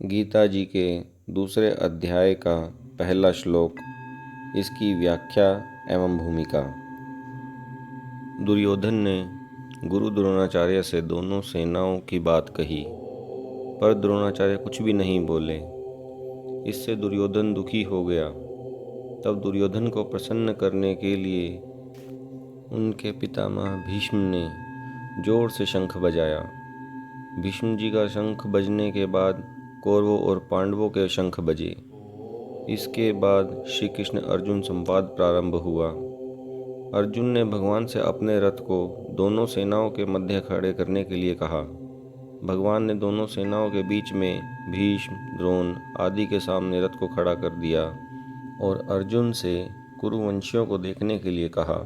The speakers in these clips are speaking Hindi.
गीता जी के दूसरे अध्याय का पहला श्लोक, इसकी व्याख्या एवं भूमिका। दुर्योधन ने गुरु द्रोणाचार्य से दोनों सेनाओं की बात कही, पर द्रोणाचार्य कुछ भी नहीं बोले। इससे दुर्योधन दुखी हो गया। तब दुर्योधन को प्रसन्न करने के लिए उनके पितामह भीष्म ने जोर से शंख बजाया। भीष्म जी का शंख बजने के बाद कौरवों और पांडवों के शंख बजे। इसके बाद श्री कृष्ण अर्जुन संवाद प्रारंभ हुआ। अर्जुन ने भगवान से अपने रथ को दोनों सेनाओं के मध्य खड़े करने के लिए कहा। भगवान ने दोनों सेनाओं के बीच में भीष्म, द्रोण आदि के सामने रथ को खड़ा कर दिया और अर्जुन से कुरुवंशियों को देखने के लिए कहा।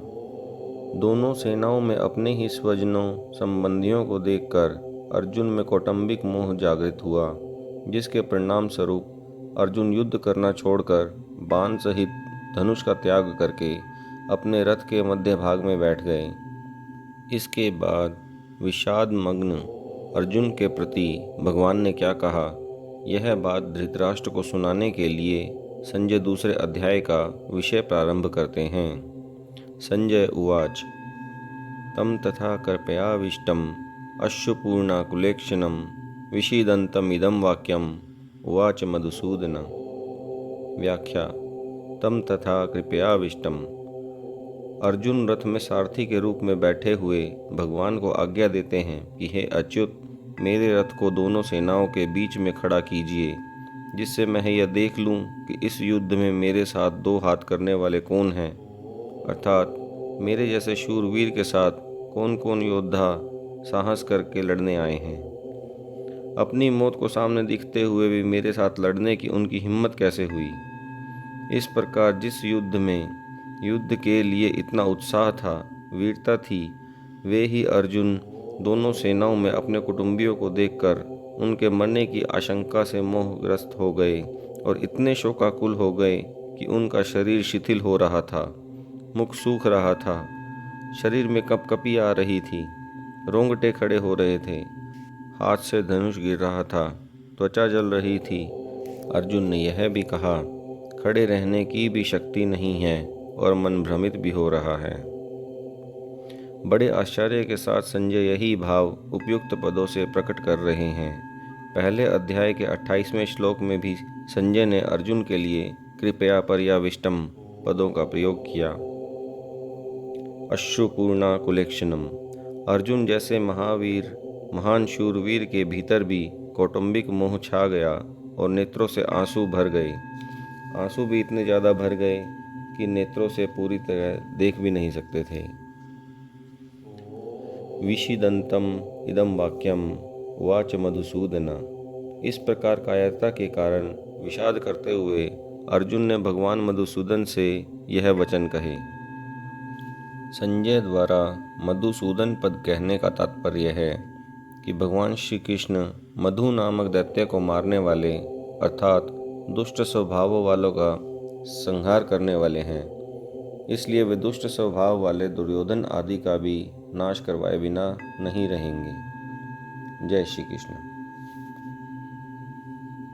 दोनों सेनाओं में अपने ही स्वजनों संबंधियों को देखकर अर्जुन में कौटुंबिक मोह जागृत हुआ, जिसके परिणाम स्वरूप अर्जुन युद्ध करना छोड़कर बाण सहित धनुष का त्याग करके अपने रथ के मध्य भाग में बैठ गए। इसके बाद विषाद मग्न अर्जुन के प्रति भगवान ने क्या कहा, यह बात धृतराष्ट्र को सुनाने के लिए संजय दूसरे अध्याय का विषय प्रारंभ करते हैं। संजय उवाच। तम तथा कृपयाविष्टम् अश्रुपूर्णाकुलेक्षणं विषीदन्तमिदं वाक्यम् उवाच मधुसूदन। व्याख्या। तम तथा कृपयाविष्टम्। अर्जुन रथ में सारथी के रूप में बैठे हुए भगवान को आज्ञा देते हैं कि हे अच्युत, मेरे रथ को दोनों सेनाओं के बीच में खड़ा कीजिए, जिससे मैं यह देख लूं कि इस युद्ध में मेरे साथ दो हाथ करने वाले कौन हैं, अर्थात मेरे जैसे शूरवीर के साथ कौन कौन योद्धा साहस करके लड़ने आए हैं। अपनी मौत को सामने दिखते हुए भी मेरे साथ लड़ने की उनकी हिम्मत कैसे हुई। इस प्रकार जिस युद्ध में युद्ध के लिए इतना उत्साह था, वीरता थी, वे ही अर्जुन दोनों सेनाओं में अपने कुटुंबियों को देखकर उनके मरने की आशंका से मोहग्रस्त हो गए और इतने शोकाकुल हो गए कि उनका शरीर शिथिल हो रहा था, मुख सूख रहा था, शरीर में कपकपी आ रही थी, रोंगटे खड़े हो रहे थे, हाथ से धनुष गिर रहा था, त्वचा जल रही थी। अर्जुन ने यह भी कहा, खड़े रहने की भी शक्ति नहीं है और मन भ्रमित भी हो रहा है। बड़े आश्चर्य के साथ संजय यही भाव उपयुक्त पदों से प्रकट कर रहे हैं। पहले अध्याय के 28वें श्लोक में भी संजय ने अर्जुन के लिए कृपया पर्याविष्टम पदों का प्रयोग किया। अश्रुपूर्णा कुलेक्षणम। अर्जुन जैसे महावीर, महान शूरवीर के भीतर भी कौटुंबिक मोह छा गया और नेत्रों से आंसू भर गए। आंसू भी इतने ज़्यादा भर गए कि नेत्रों से पूरी तरह देख भी नहीं सकते थे। विषीदंतम इदम वाक्यम उवाच मधुसूदन। इस प्रकार कायरता के कारण विषाद करते हुए अर्जुन ने भगवान मधुसूदन से यह वचन कहे। संजय द्वारा मधुसूदन पद कहने का तात्पर्य है कि भगवान श्री कृष्ण मधु नामक दैत्य को मारने वाले, अर्थात दुष्ट स्वभावों वालों का संहार करने वाले हैं। इसलिए वे दुष्ट स्वभाव वाले दुर्योधन आदि का भी नाश करवाए बिना नहीं रहेंगे। जय श्री कृष्ण।